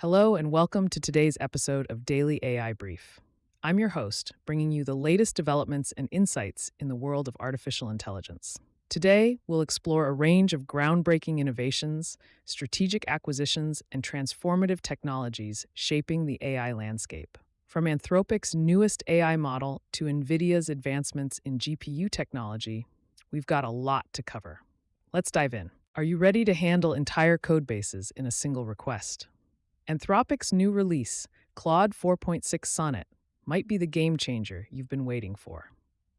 Hello and welcome to today's episode of Daily AI Brief. I'm your host, bringing you the latest developments and insights in the world of artificial intelligence. Today, we'll explore a range of groundbreaking innovations, strategic acquisitions, and transformative technologies shaping the AI landscape. From Anthropic's newest AI model to NVIDIA's advancements in GPU technology, we've got a lot to cover. Let's dive in. Are you ready to handle entire code bases in a single request? Anthropic's new release, Claude 4.6 Sonnet, might be the game changer you've been waiting for.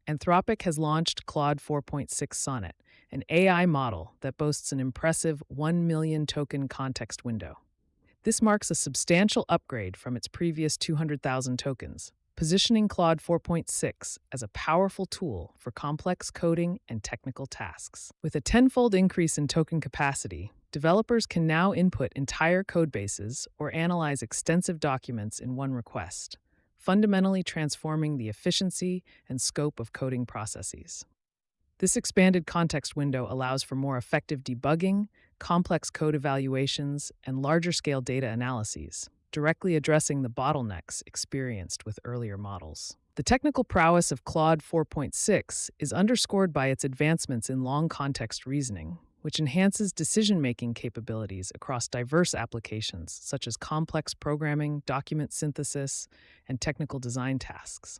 Anthropic has launched Claude 4.6 Sonnet, an AI model that boasts an impressive 1 million token context window. This marks a substantial upgrade from its previous 200,000 tokens, positioning Claude 4.6 as a powerful tool for complex coding and technical tasks. With a tenfold increase in token capacity, developers can now input entire codebases or analyze extensive documents in one request, fundamentally transforming the efficiency and scope of coding processes. This expanded context window allows for more effective debugging, complex code evaluations, and larger-scale data analyses, directly addressing the bottlenecks experienced with earlier models. The technical prowess of Claude 4.6 is underscored by its advancements in long-context reasoning, which enhances decision-making capabilities across diverse applications such as complex programming, document synthesis, and technical design tasks.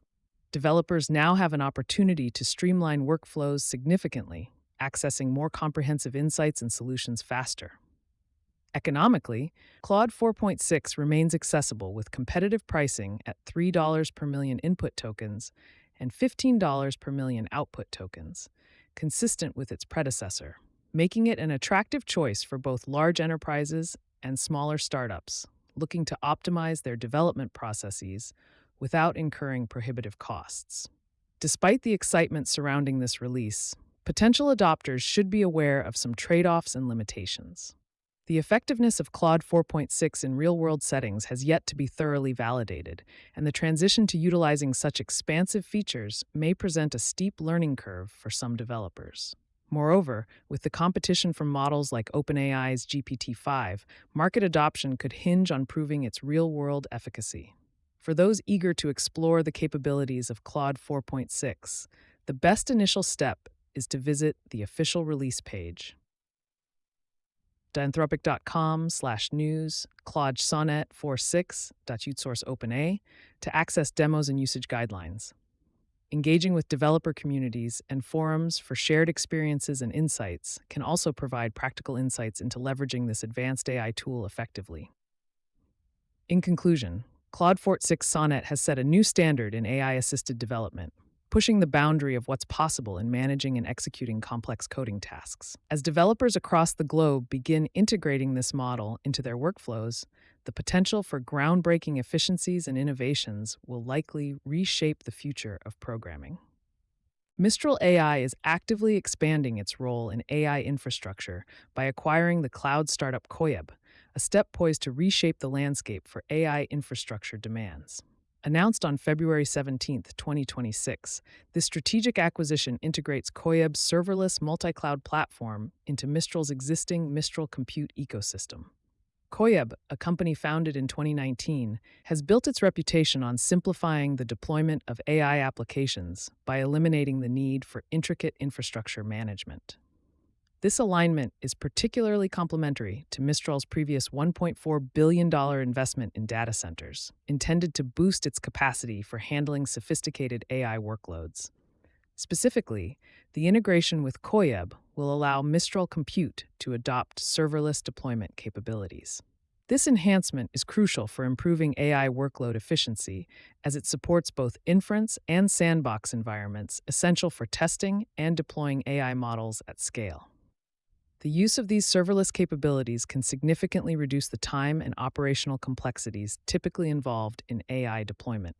Developers now have an opportunity to streamline workflows significantly, accessing more comprehensive insights and solutions faster. Economically, Claude 4.6 remains accessible with competitive pricing at $3 per million input tokens and $15 per million output tokens, consistent with its predecessor, making it an attractive choice for both large enterprises and smaller startups looking to optimize their development processes without incurring prohibitive costs. Despite the excitement surrounding this release, potential adopters should be aware of some trade-offs and limitations. The effectiveness of Claude 4.6 in real-world settings has yet to be thoroughly validated, and the transition to utilizing such expansive features may present a steep learning curve for some developers. Moreover, with the competition from models like OpenAI's GPT-5, market adoption could hinge on proving its real-world efficacy. For those eager to explore the capabilities of Claude 4.6, the best initial step is to visit the official release page. Anthropic.com/news Claude Sonnet 46.UTSource to access demos and usage guidelines. Engaging with developer communities and forums for shared experiences and insights can also provide practical insights into leveraging this advanced AI tool effectively. In conclusion, Claude 4.6 Sonnet has set a new standard in AI-assisted development, pushing the boundary of what's possible in managing and executing complex coding tasks. As developers across the globe begin integrating this model into their workflows, the potential for groundbreaking efficiencies and innovations will likely reshape the future of programming. Mistral AI is actively expanding its role in AI infrastructure by acquiring the cloud startup Koyeb, a step poised to reshape the landscape for AI infrastructure demands. Announced on February 17, 2026, this strategic acquisition integrates Koyeb's serverless multi-cloud platform into Mistral's existing Mistral compute ecosystem. Koyeb, a company founded in 2019, has built its reputation on simplifying the deployment of AI applications by eliminating the need for intricate infrastructure management. This alignment is particularly complementary to Mistral's previous $1.4 billion investment in data centers, intended to boost its capacity for handling sophisticated AI workloads. Specifically, the integration with Koyeb will allow Mistral Compute to adopt serverless deployment capabilities. This enhancement is crucial for improving AI workload efficiency, as it supports both inference and sandbox environments essential for testing and deploying AI models at scale. The use of these serverless capabilities can significantly reduce the time and operational complexities typically involved in AI deployment.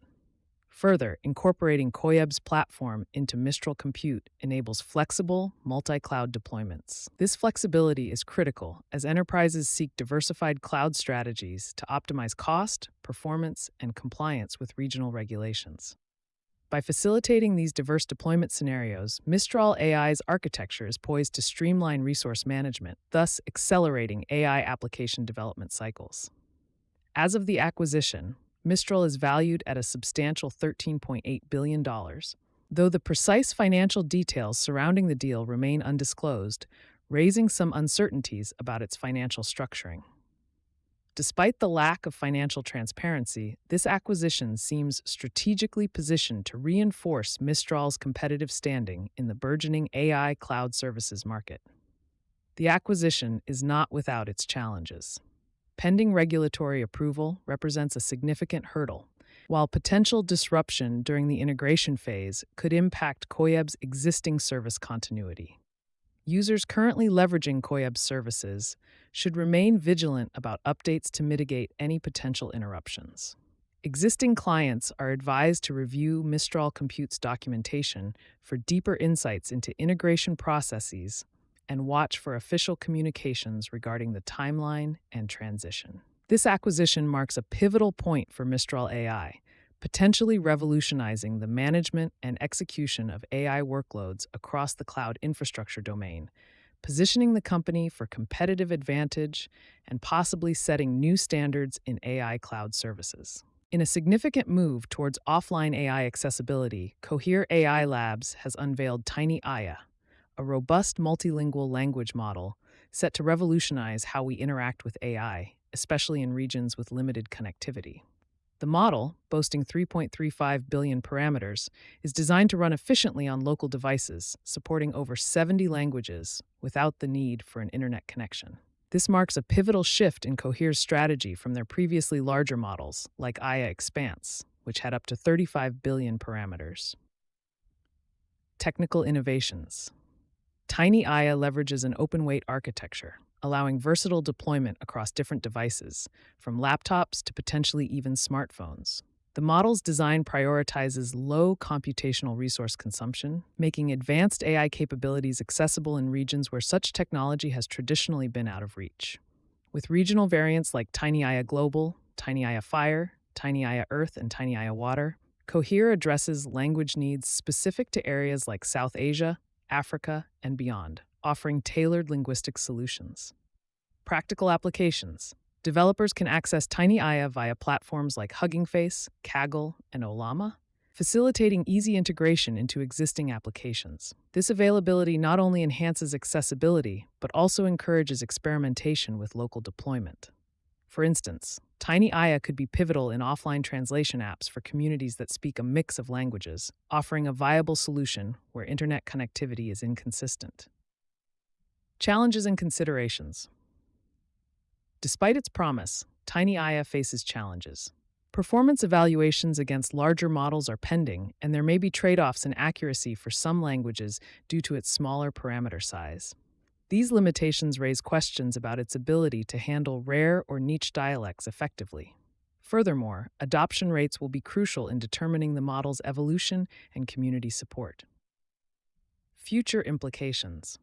Further, incorporating Koyeb's platform into Mistral Compute enables flexible, multi-cloud deployments. This flexibility is critical as enterprises seek diversified cloud strategies to optimize cost, performance, and compliance with regional regulations. By facilitating these diverse deployment scenarios, Mistral AI's architecture is poised to streamline resource management, thus accelerating AI application development cycles. As of the acquisition, Mistral is valued at a substantial $13.8 billion, though the precise financial details surrounding the deal remain undisclosed, raising some uncertainties about its financial structuring. Despite the lack of financial transparency, this acquisition seems strategically positioned to reinforce Mistral's competitive standing in the burgeoning AI cloud services market. The acquisition is not without its challenges. Pending regulatory approval represents a significant hurdle, while potential disruption during the integration phase could impact Koyeb's existing service continuity. Users currently leveraging Koyeb's services should remain vigilant about updates to mitigate any potential interruptions. Existing clients are advised to review Mistral Compute's documentation for deeper insights into integration processes and watch for official communications regarding the timeline and transition. This acquisition marks a pivotal point for Mistral AI, potentially revolutionizing the management and execution of AI workloads across the cloud infrastructure domain, positioning the company for competitive advantage and possibly setting new standards in AI cloud services. In a significant move towards offline AI accessibility, Cohere AI Labs has unveiled Tiny Aya, a robust multilingual language model set to revolutionize how we interact with AI, especially in regions with limited connectivity. The model, boasting 3.35 billion parameters, is designed to run efficiently on local devices, supporting over 70 languages without the need for an internet connection. This marks a pivotal shift in Cohere's strategy from their previously larger models, like Aya Expanse, which had up to 35 billion parameters. Technical innovations. Tiny Aya leverages an open-weight architecture, allowing versatile deployment across different devices, from laptops to potentially even smartphones. The model's design prioritizes low computational resource consumption, making advanced AI capabilities accessible in regions where such technology has traditionally been out of reach. With regional variants like Tiny Aya Global, Tiny Aya Fire, Tiny Aya Earth, and Tiny Aya Water, Cohere addresses language needs specific to areas like South Asia, Africa, and beyond, offering tailored linguistic solutions. Practical applications. Developers can access Tiny Aya via platforms like Hugging Face, Kaggle, and Olama, facilitating easy integration into existing applications. This availability not only enhances accessibility, but also encourages experimentation with local deployment. For instance, Tiny Aya could be pivotal in offline translation apps for communities that speak a mix of languages, offering a viable solution where internet connectivity is inconsistent. Challenges and considerations. Despite its promise, Tiny Aya faces challenges. Performance evaluations against larger models are pending, and there may be trade-offs in accuracy for some languages due to its smaller parameter size. These limitations raise questions about its ability to handle rare or niche dialects effectively. Furthermore, adoption rates will be crucial in determining the model's evolution and community support. Future implications.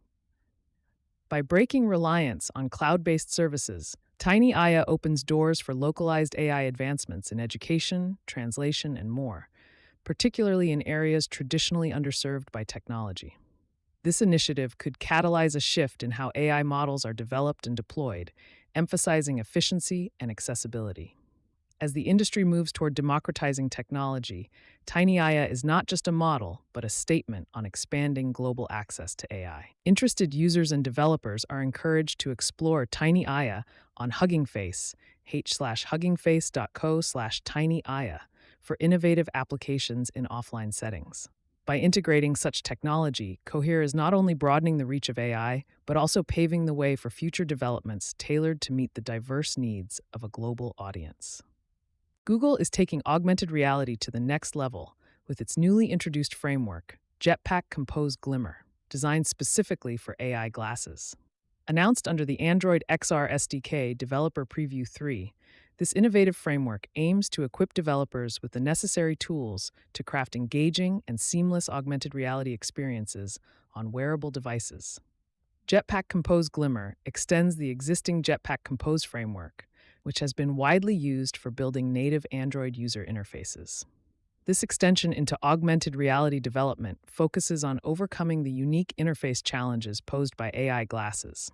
By breaking reliance on cloud-based services, Tiny Aya opens doors for localized AI advancements in education, translation, and more, particularly in areas traditionally underserved by technology. This initiative could catalyze a shift in how AI models are developed and deployed, emphasizing efficiency and accessibility. As the industry moves toward democratizing technology, Tiny Aya is not just a model, but a statement on expanding global access to AI. Interested users and developers are encouraged to explore Tiny Aya on Hugging Face, h/huggingface.co/tinyaya, for innovative applications in offline settings. By integrating such technology, Cohere is not only broadening the reach of AI, but also paving the way for future developments tailored to meet the diverse needs of a global audience. Google is taking augmented reality to the next level with its newly introduced framework, Jetpack Compose Glimmer, designed specifically for AI glasses. Announced under the Android XR SDK Developer Preview 3, this innovative framework aims to equip developers with the necessary tools to craft engaging and seamless augmented reality experiences on wearable devices. Jetpack Compose Glimmer extends the existing Jetpack Compose framework, which has been widely used for building native Android user interfaces. This extension into augmented reality development focuses on overcoming the unique interface challenges posed by AI glasses.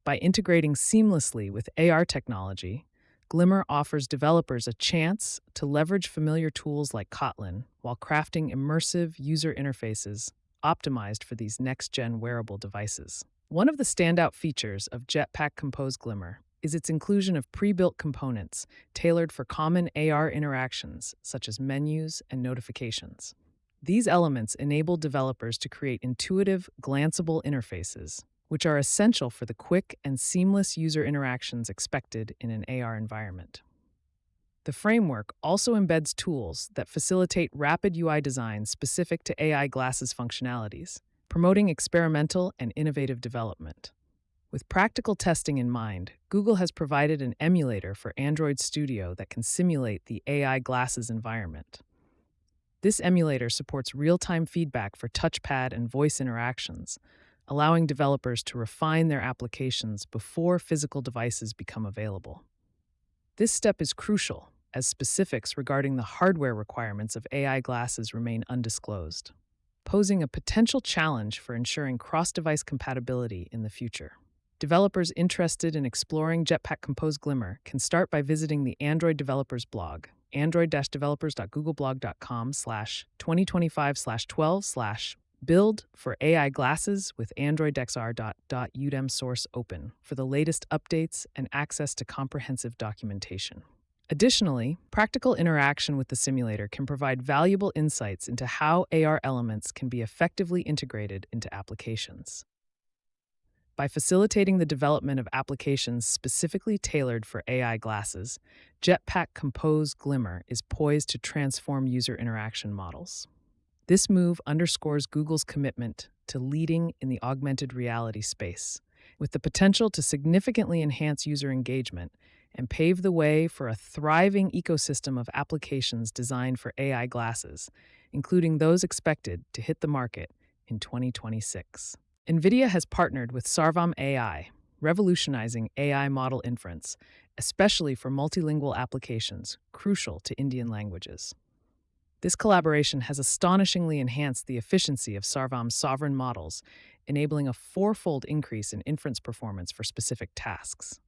By integrating seamlessly with AR technology, Glimmer offers developers a chance to leverage familiar tools like Kotlin while crafting immersive user interfaces optimized for these next-gen wearable devices. One of the standout features of Jetpack Compose Glimmer is its inclusion of pre-built components tailored for common AR interactions such as menus and notifications. These elements enable developers to create intuitive, glanceable interfaces, which are essential for the quick and seamless user interactions expected in an AR environment. The framework also embeds tools that facilitate rapid UI design specific to AI glasses functionalities, promoting experimental and innovative development. With practical testing in mind, Google has provided an emulator for Android Studio that can simulate the AI glasses environment. This emulator supports real-time feedback for touchpad and voice interactions, allowing developers to refine their applications before physical devices become available. This step is crucial, as specifics regarding the hardware requirements of AI glasses remain undisclosed, posing a potential challenge for ensuring cross-device compatibility in the future. Developers interested in exploring Jetpack Compose Glimmer can start by visiting the Android Developers blog, android-developers.googleblog.com/2025/12/build for AI glasses with Android XR.udem source open for the latest updates and access to comprehensive documentation. Additionally, practical interaction with the simulator can provide valuable insights into how AR elements can be effectively integrated into applications. By facilitating the development of applications specifically tailored for AI glasses, Jetpack Compose Glimmer is poised to transform user interaction models. This move underscores Google's commitment to leading in the augmented reality space, with the potential to significantly enhance user engagement and pave the way for a thriving ecosystem of applications designed for AI glasses, including those expected to hit the market in 2026. NVIDIA has partnered with Sarvam AI, revolutionizing AI model inference, especially for multilingual applications crucial to Indian languages. This collaboration has astonishingly enhanced the efficiency of Sarvam's sovereign models, enabling a fourfold increase in inference performance for specific tasks.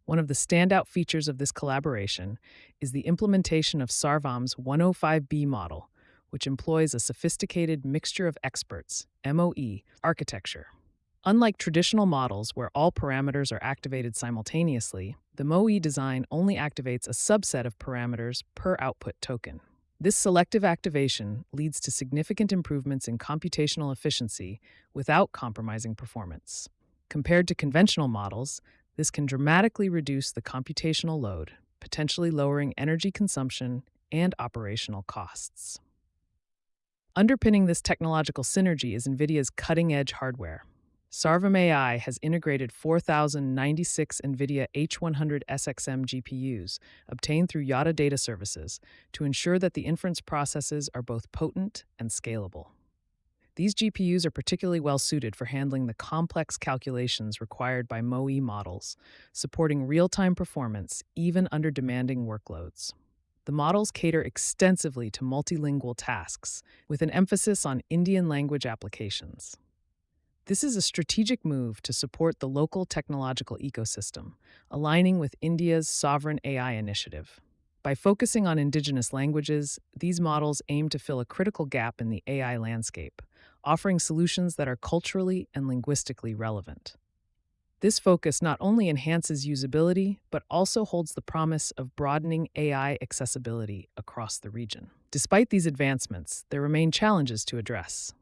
One of the standout features of this collaboration is the implementation of Sarvam's 105B model, which employs a sophisticated mixture of experts, MOE, architecture. Unlike traditional models where all parameters are activated simultaneously, the MOE design only activates a subset of parameters per output token. This selective activation leads to significant improvements in computational efficiency without compromising performance. Compared to conventional models, this can dramatically reduce the computational load, potentially lowering energy consumption and operational costs. Underpinning this technological synergy is NVIDIA's cutting-edge hardware. Sarvam AI has integrated 4,096 NVIDIA H100 SXM GPUs obtained through Yada Data Services to ensure that the inference processes are both potent and scalable. These GPUs are particularly well-suited for handling the complex calculations required by MOE models, supporting real-time performance even under demanding workloads. The models cater extensively to multilingual tasks, with an emphasis on Indian language applications. This is a strategic move to support the local technological ecosystem, aligning with India's sovereign AI initiative. By focusing on indigenous languages, these models aim to fill a critical gap in the AI landscape, offering solutions that are culturally and linguistically relevant. This focus not only enhances usability, but also holds the promise of broadening AI accessibility across the region. Despite these advancements, there remain challenges to address.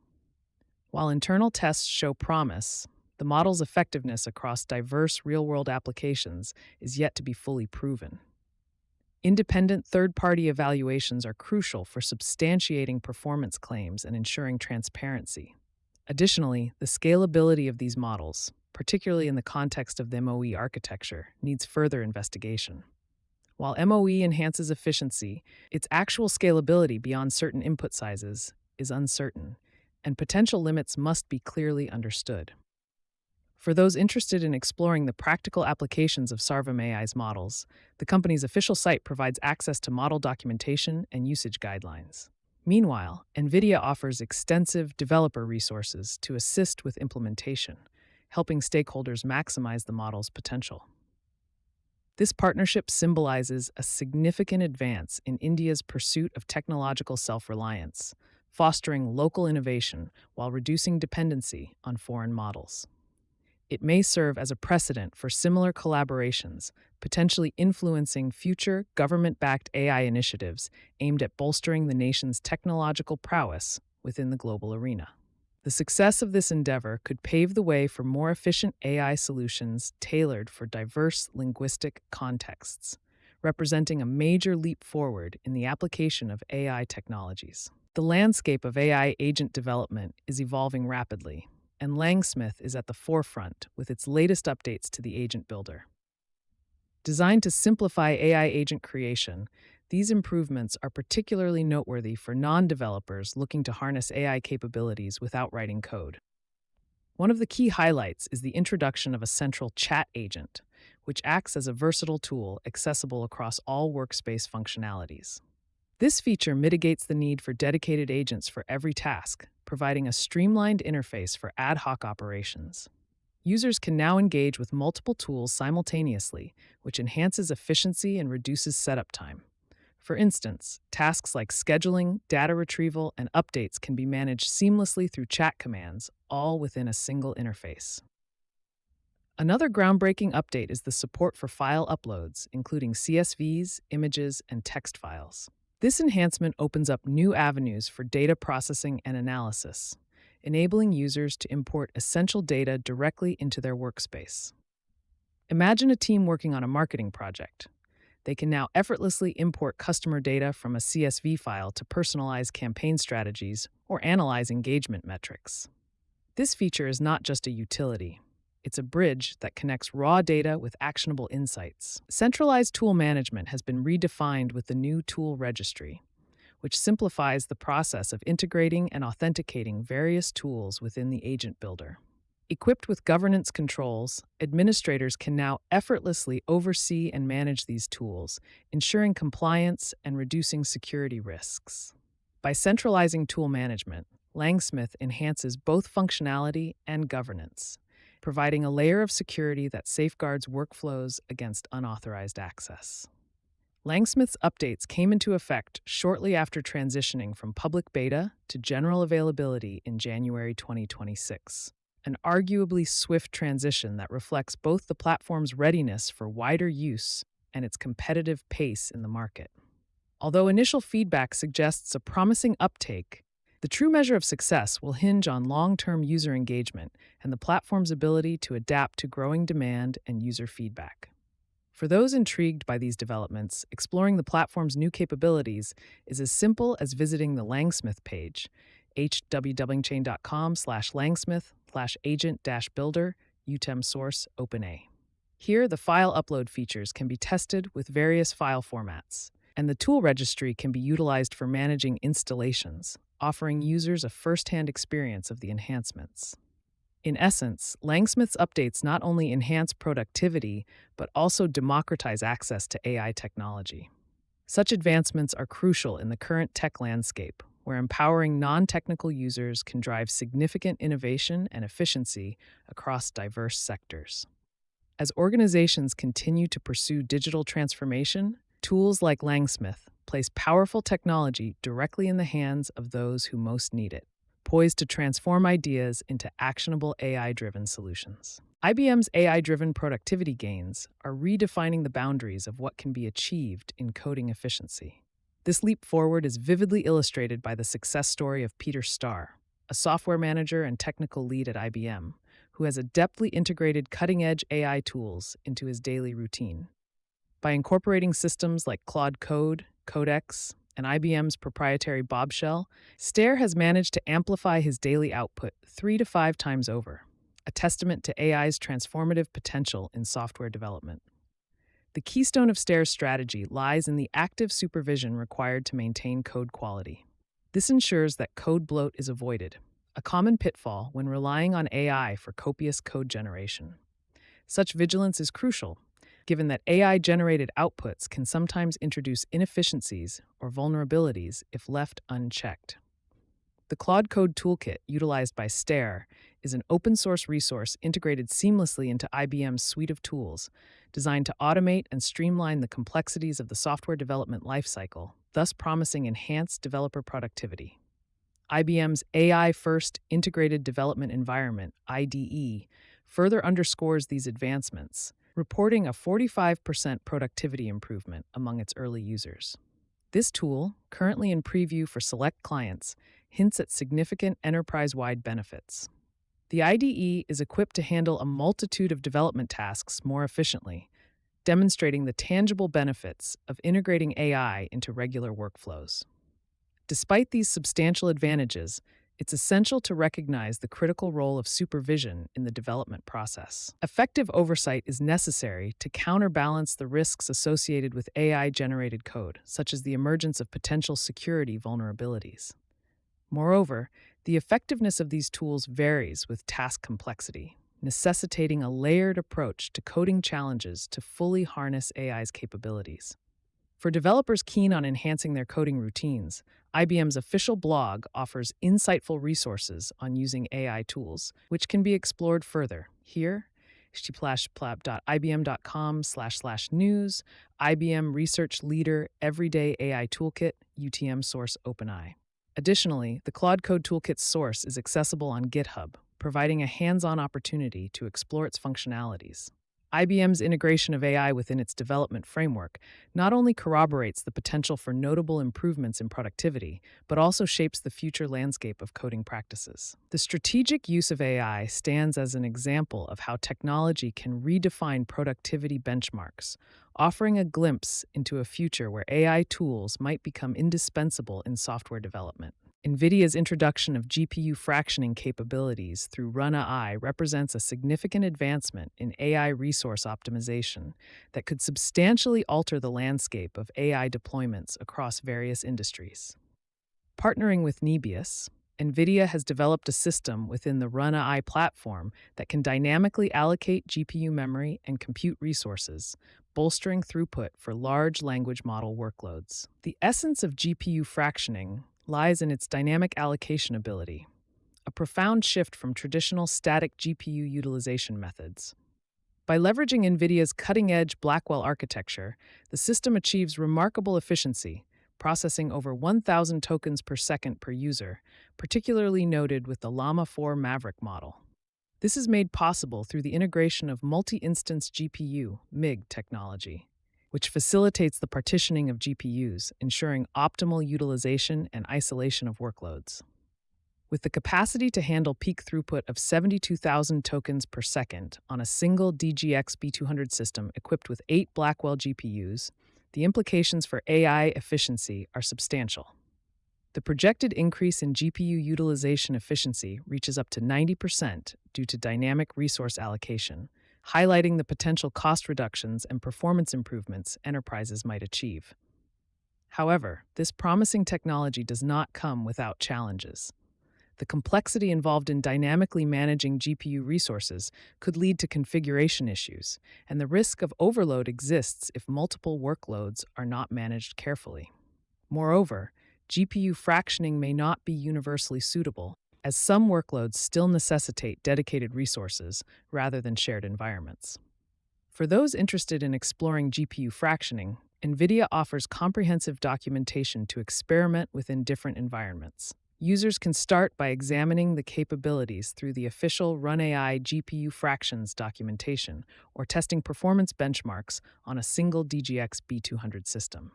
While internal tests show promise, the model's effectiveness across diverse real-world applications is yet to be fully proven. Independent third-party evaluations are crucial for substantiating performance claims and ensuring transparency. Additionally, the scalability of these models, particularly in the context of the MOE architecture, needs further investigation. While MOE enhances efficiency, its actual scalability beyond certain input sizes is uncertain, and potential limits must be clearly understood. For those interested in exploring the practical applications of Sarvam AI's models, the company's official site provides access to model documentation and usage guidelines. Meanwhile, NVIDIA offers extensive developer resources to assist with implementation, helping stakeholders maximize the model's potential. This partnership symbolizes a significant advance in India's pursuit of technological self-reliance, fostering local innovation while reducing dependency on foreign models. It may serve as a precedent for similar collaborations, potentially influencing future government-backed AI initiatives aimed at bolstering the nation's technological prowess within the global arena. The success of this endeavor could pave the way for more efficient AI solutions tailored for diverse linguistic contexts, representing a major leap forward in the application of AI technologies. The landscape of AI agent development is evolving rapidly, and LangSmith is at the forefront with its latest updates to the Agent Builder. Designed to simplify AI agent creation, these improvements are particularly noteworthy for non-developers looking to harness AI capabilities without writing code. One of the key highlights is the introduction of a central chat agent, which acts as a versatile tool accessible across all workspace functionalities. This feature mitigates the need for dedicated agents for every task, providing a streamlined interface for ad hoc operations. Users can now engage with multiple tools simultaneously, which enhances efficiency and reduces setup time. For instance, tasks like scheduling, data retrieval, and updates can be managed seamlessly through chat commands, all within a single interface. Another groundbreaking update is the support for file uploads, including CSVs, images, and text files. This enhancement opens up new avenues for data processing and analysis, enabling users to import essential data directly into their workspace. Imagine a team working on a marketing project. They can now effortlessly import customer data from a CSV file to personalize campaign strategies or analyze engagement metrics. This feature is not just a utility. It's a bridge that connects raw data with actionable insights. Centralized tool management has been redefined with the new tool registry, which simplifies the process of integrating and authenticating various tools within the Agent Builder. Equipped with governance controls, administrators can now effortlessly oversee and manage these tools, ensuring compliance and reducing security risks. By centralizing tool management, LangSmith enhances both functionality and governance, providing a layer of security that safeguards workflows against unauthorized access. LangSmith's updates came into effect shortly after transitioning from public beta to general availability in January 2026. An arguably swift transition that reflects both the platform's readiness for wider use and its competitive pace in the market. Although initial feedback suggests a promising uptake, the true measure of success will hinge on long-term user engagement and the platform's ability to adapt to growing demand and user feedback. For those intrigued by these developments, exploring the platform's new capabilities is as simple as visiting the LangSmith page, http://langsmith/agent-builder, utem source OpenA. Here, the file upload features can be tested with various file formats, and the tool registry can be utilized for managing installations, offering users a first-hand experience of the enhancements. In essence, LangSmith's updates not only enhance productivity, but also democratize access to AI technology. Such advancements are crucial in the current tech landscape, where empowering non-technical users can drive significant innovation and efficiency across diverse sectors. As organizations continue to pursue digital transformation, tools like LangSmith place powerful technology directly in the hands of those who most need it, poised to transform ideas into actionable AI-driven solutions. IBM's AI-driven productivity gains are redefining the boundaries of what can be achieved in coding efficiency. This leap forward is vividly illustrated by the success story of Peter Starr, a software manager and technical lead at IBM, who has adeptly integrated cutting-edge AI tools into his daily routine. By incorporating systems like Claude Code, Codex, and IBM's proprietary Bob Shell, Starr has managed to amplify his daily output 3 to 5 times over, a testament to AI's transformative potential in software development. The keystone of Starr's strategy lies in the active supervision required to maintain code quality. This ensures that code bloat is avoided, a common pitfall when relying on AI for copious code generation. Such vigilance is crucial, given that AI-generated outputs can sometimes introduce inefficiencies or vulnerabilities if left unchecked. The Claude Code Toolkit utilized by Starr is an open-source resource integrated seamlessly into IBM's suite of tools, designed to automate and streamline the complexities of the software development lifecycle, thus promising enhanced developer productivity. IBM's AI-first Integrated Development Environment, IDE, further underscores these advancements, reporting a 45% productivity improvement among its early users. This tool, currently in preview for select clients, hints at significant enterprise-wide benefits. The IDE is equipped to handle a multitude of development tasks more efficiently, demonstrating the tangible benefits of integrating AI into regular workflows. Despite these substantial advantages, it's essential to recognize the critical role of supervision in the development process. Effective oversight is necessary to counterbalance the risks associated with AI-generated code, such as the emergence of potential security vulnerabilities. Moreover, the effectiveness of these tools varies with task complexity, necessitating a layered approach to coding challenges to fully harness AI's capabilities. For developers keen on enhancing their coding routines, IBM's official blog offers insightful resources on using AI tools, which can be explored further. Here, https://ibm.com//news, IBM Research Leader Everyday AI Toolkit, UTM source OpenAI. Additionally, the Claude Code Toolkit source is accessible on GitHub, providing a hands-on opportunity to explore its functionalities. IBM's integration of AI within its development framework not only corroborates the potential for notable improvements in productivity, but also shapes the future landscape of coding practices. The strategic use of AI stands as an example of how technology can redefine productivity benchmarks, offering a glimpse into a future where AI tools might become indispensable in software development. NVIDIA's introduction of GPU fractioning capabilities through RunAI represents a significant advancement in AI resource optimization that could substantially alter the landscape of AI deployments across various industries. Partnering with Nebius, NVIDIA has developed a system within the RunAI platform that can dynamically allocate GPU memory and compute resources, bolstering throughput for large language model workloads. The essence of GPU fractioning lies in its dynamic allocation ability, a profound shift from traditional static GPU utilization methods. By leveraging NVIDIA's cutting-edge Blackwell architecture, the system achieves remarkable efficiency, processing over 1,000 tokens per second per user, particularly noted with the Llama 4 Maverick model. This is made possible through the integration of multi-instance GPU (MIG) technology, which facilitates the partitioning of GPUs, ensuring optimal utilization and isolation of workloads. With the capacity to handle peak throughput of 72,000 tokens per second on a single DGX B200 system equipped with 8 Blackwell GPUs, the implications for AI efficiency are substantial. The projected increase in GPU utilization efficiency reaches up to 90% due to dynamic resource allocation, highlighting the potential cost reductions and performance improvements enterprises might achieve. However, this promising technology does not come without challenges. The complexity involved in dynamically managing GPU resources could lead to configuration issues, and the risk of overload exists if multiple workloads are not managed carefully. Moreover, GPU fractioning may not be universally suitable, as some workloads still necessitate dedicated resources rather than shared environments. For those interested in exploring GPU fractioning, NVIDIA offers comprehensive documentation to experiment within different environments. Users can start by examining the capabilities through the official RunAI GPU fractions documentation or testing performance benchmarks on a single DGX B200 system.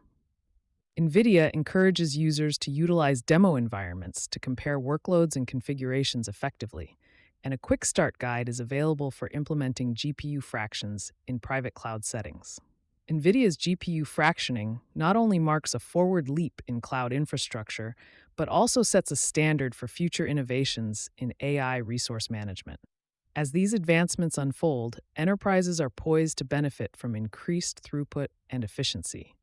NVIDIA encourages users to utilize demo environments to compare workloads and configurations effectively, and a quick start guide is available for implementing GPU fractions in private cloud settings. NVIDIA's GPU fractioning not only marks a forward leap in cloud infrastructure, but also sets a standard for future innovations in AI resource management. As these advancements unfold, enterprises are poised to benefit from increased throughput and efficiency,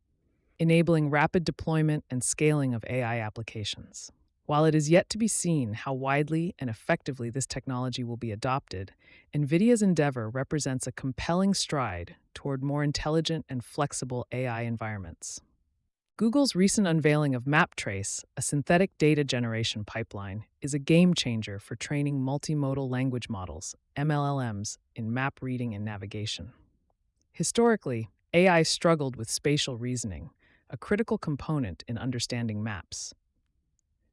enabling rapid deployment and scaling of AI applications. While it is yet to be seen how widely and effectively this technology will be adopted, NVIDIA's endeavor represents a compelling stride toward more intelligent and flexible AI environments. Google's recent unveiling of MapTrace, a synthetic data generation pipeline, is a game changer for training multimodal language models, MLLMs, in map reading and navigation. Historically, AI struggled with spatial reasoning, a critical component in understanding maps.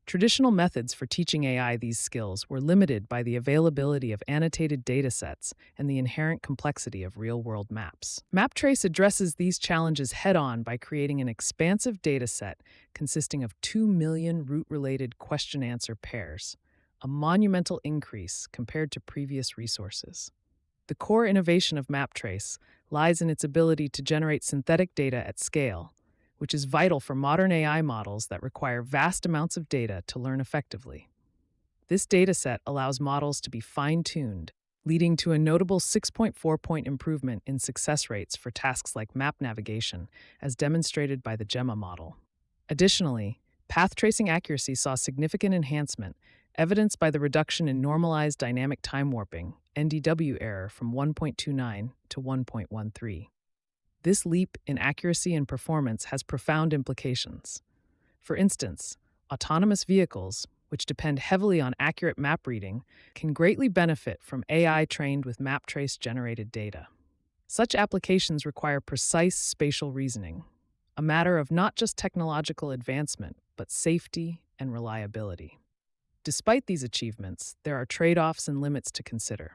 Traditional methods for teaching AI these skills were limited by the availability of annotated datasets and the inherent complexity of real-world maps. MapTrace addresses these challenges head-on by creating an expansive dataset consisting of 2 million route-related question-answer pairs, a monumental increase compared to previous resources. The core innovation of MapTrace lies in its ability to generate synthetic data at scale, which is vital for modern AI models that require vast amounts of data to learn effectively. This dataset allows models to be fine-tuned, leading to a notable 6.4-point improvement in success rates for tasks like map navigation, as demonstrated by the Gemma model. Additionally, path tracing accuracy saw significant enhancement, evidenced by the reduction in normalized dynamic time warping, NDW error, from 1.29 to 1.13. This leap in accuracy and performance has profound implications. For instance, autonomous vehicles, which depend heavily on accurate map reading, can greatly benefit from AI trained with MapTrace-generated data. Such applications require precise spatial reasoning, a matter of not just technological advancement, but safety and reliability. Despite these achievements, there are trade-offs and limits to consider.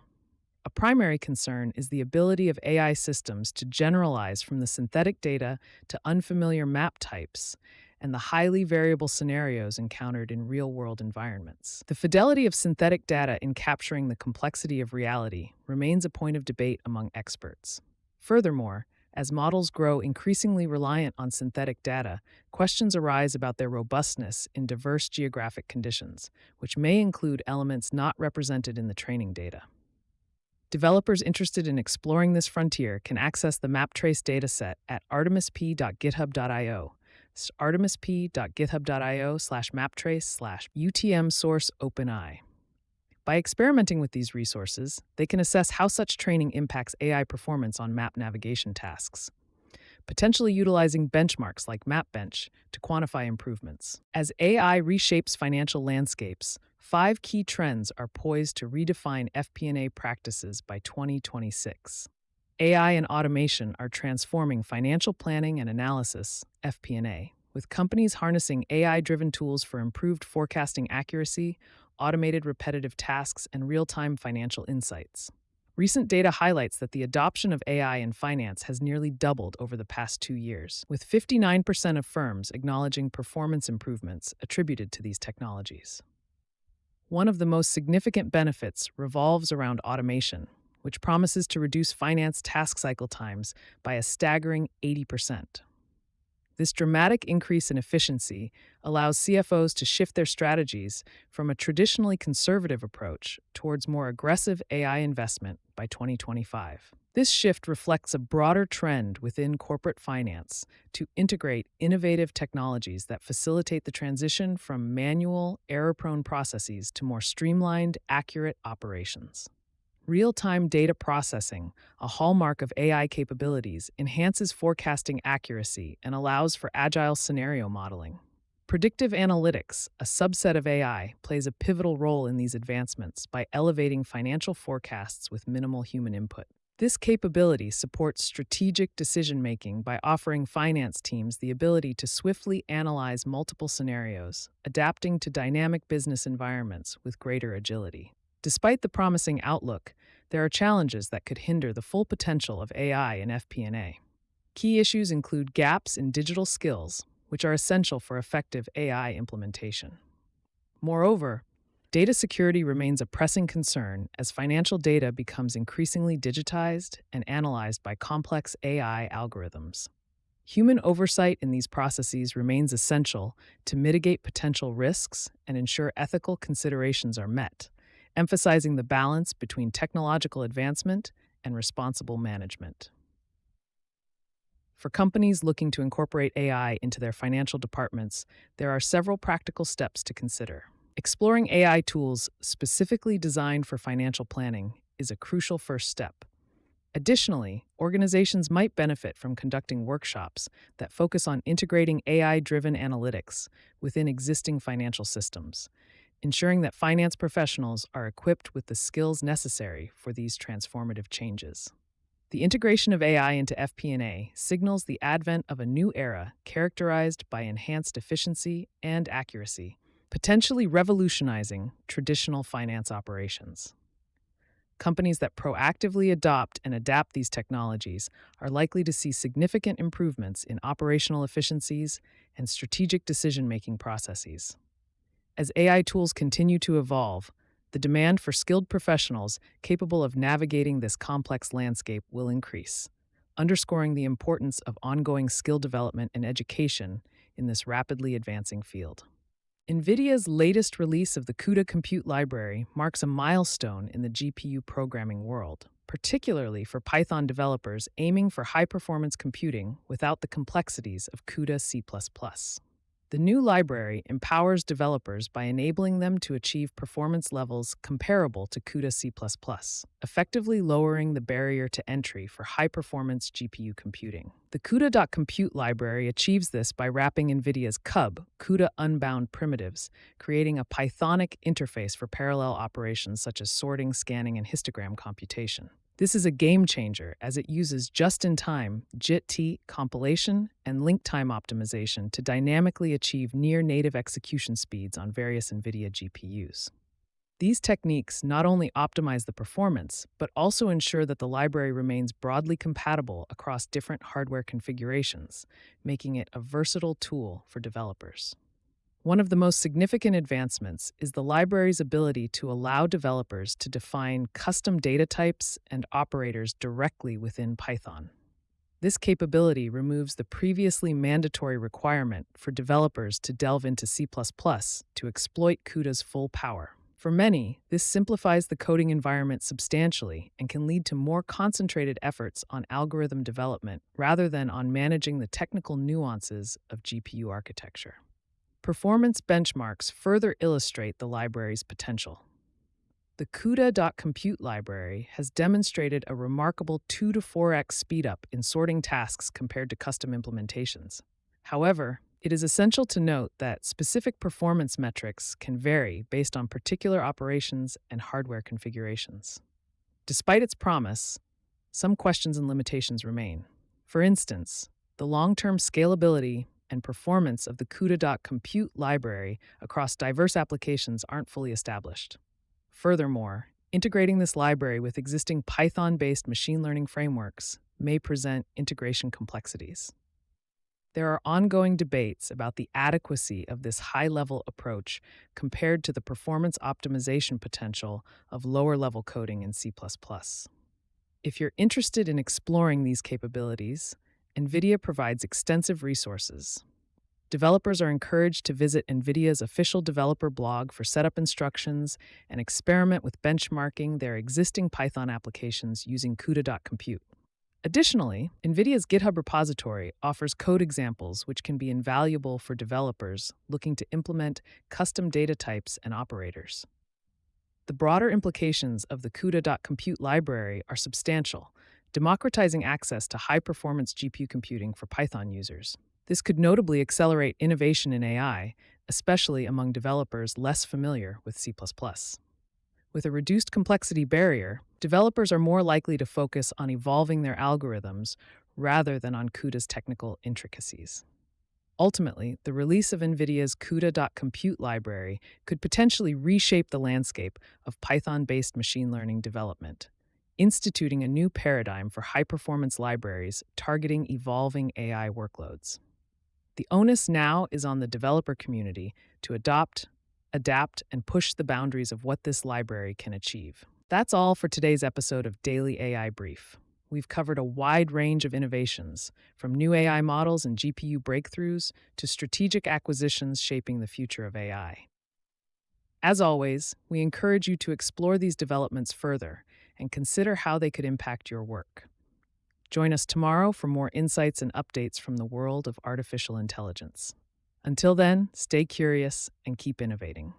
A primary concern is the ability of AI systems to generalize from the synthetic data to unfamiliar map types and the highly variable scenarios encountered in real-world environments. The fidelity of synthetic data in capturing the complexity of reality remains a point of debate among experts. Furthermore, as models grow increasingly reliant on synthetic data, questions arise about their robustness in diverse geographic conditions, which may include elements not represented in the training data. Developers interested in exploring this frontier can access the MapTrace dataset at artemisp.github.io, artemisp.github.io/maptrace/UTM-source-OpenAI. By experimenting with these resources, they can assess how such training impacts AI performance on map navigation tasks, potentially utilizing benchmarks like MapBench to quantify improvements. As AI reshapes financial landscapes, 5 key trends are poised to redefine FP&A practices by 2026. AI and automation are transforming financial planning and analysis, FP&A, with companies harnessing AI-driven tools for improved forecasting accuracy, automated repetitive tasks, and real-time financial insights. Recent data highlights that the adoption of AI in finance has nearly doubled over the past 2 years, with 59% of firms acknowledging performance improvements attributed to these technologies. One of the most significant benefits revolves around automation, which promises to reduce finance task cycle times by a staggering 80%. This dramatic increase in efficiency allows CFOs to shift their strategies from a traditionally conservative approach towards more aggressive AI investment by 2025. This shift reflects a broader trend within corporate finance to integrate innovative technologies that facilitate the transition from manual, error-prone processes to more streamlined, accurate operations. Real-time data processing, a hallmark of AI capabilities, enhances forecasting accuracy and allows for agile scenario modeling. Predictive analytics, a subset of AI, plays a pivotal role in these advancements by elevating financial forecasts with minimal human input. This capability supports strategic decision-making by offering finance teams the ability to swiftly analyze multiple scenarios, adapting to dynamic business environments with greater agility. Despite the promising outlook, there are challenges that could hinder the full potential of AI in FP&A. Key issues include gaps in digital skills, which are essential for effective AI implementation. Moreover, data security remains a pressing concern as financial data becomes increasingly digitized and analyzed by complex AI algorithms. Human oversight in these processes remains essential to mitigate potential risks and ensure ethical considerations are met, emphasizing the balance between technological advancement and responsible management. For companies looking to incorporate AI into their financial departments, there are several practical steps to consider. Exploring AI tools specifically designed for financial planning is a crucial first step. Additionally, organizations might benefit from conducting workshops that focus on integrating AI-driven analytics within existing financial systems, ensuring that finance professionals are equipped with the skills necessary for these transformative changes. The integration of AI into FP&A signals the advent of a new era characterized by enhanced efficiency and accuracy, potentially revolutionizing traditional finance operations. Companies that proactively adopt and adapt these technologies are likely to see significant improvements in operational efficiencies and strategic decision-making processes. As AI tools continue to evolve, the demand for skilled professionals capable of navigating this complex landscape will increase, underscoring the importance of ongoing skill development and education in this rapidly advancing field. NVIDIA's latest release of the CUDA compute library marks a milestone in the GPU programming world, particularly for Python developers aiming for high-performance computing without the complexities of CUDA C++. The new library empowers developers by enabling them to achieve performance levels comparable to CUDA C++, effectively lowering the barrier to entry for high-performance GPU computing. The CUDA.compute library achieves this by wrapping NVIDIA's CUDA unbound primitives, creating a Pythonic interface for parallel operations such as sorting, scanning, and histogram computation. This is a game changer as it uses just-in-time JIT compilation and link time optimization to dynamically achieve near-native execution speeds on various NVIDIA GPUs. These techniques not only optimize the performance, but also ensure that the library remains broadly compatible across different hardware configurations, making it a versatile tool for developers. One of the most significant advancements is the library's ability to allow developers to define custom data types and operators directly within Python. This capability removes the previously mandatory requirement for developers to delve into C++ to exploit CUDA's full power. For many, this simplifies the coding environment substantially and can lead to more concentrated efforts on algorithm development rather than on managing the technical nuances of GPU architecture. Performance benchmarks further illustrate the library's potential. The CUDA.compute library has demonstrated a remarkable 2 to 4x speedup in sorting tasks compared to custom implementations. However, it is essential to note that specific performance metrics can vary based on particular operations and hardware configurations. Despite its promise, some questions and limitations remain. For instance, the long-term scalability and performance of the CUDA.compute library across diverse applications aren't fully established. Furthermore, integrating this library with existing Python-based machine learning frameworks may present integration complexities. There are ongoing debates about the adequacy of this high-level approach compared to the performance optimization potential of lower-level coding in C++. If you're interested in exploring these capabilities, NVIDIA provides extensive resources. Developers are encouraged to visit NVIDIA's official developer blog for setup instructions and experiment with benchmarking their existing Python applications using CUDA.compute. Additionally, NVIDIA's GitHub repository offers code examples which can be invaluable for developers looking to implement custom data types and operators. The broader implications of the CUDA.compute library are substantial, democratizing access to high-performance GPU computing for Python users. This could notably accelerate innovation in AI, especially among developers less familiar with C++. With a reduced complexity barrier, developers are more likely to focus on evolving their algorithms rather than on CUDA's technical intricacies. Ultimately, the release of NVIDIA's CUDA.compute library could potentially reshape the landscape of Python-based machine learning development, instituting a new paradigm for high-performance libraries targeting evolving AI workloads. The onus now is on the developer community to adopt, adapt, and push the boundaries of what this library can achieve. That's all for today's episode of Daily AI Brief. We've covered a wide range of innovations, from new AI models and GPU breakthroughs to strategic acquisitions shaping the future of AI. As always, we encourage you to explore these developments further and consider how they could impact your work. Join us tomorrow for more insights and updates from the world of artificial intelligence. Until then, stay curious and keep innovating.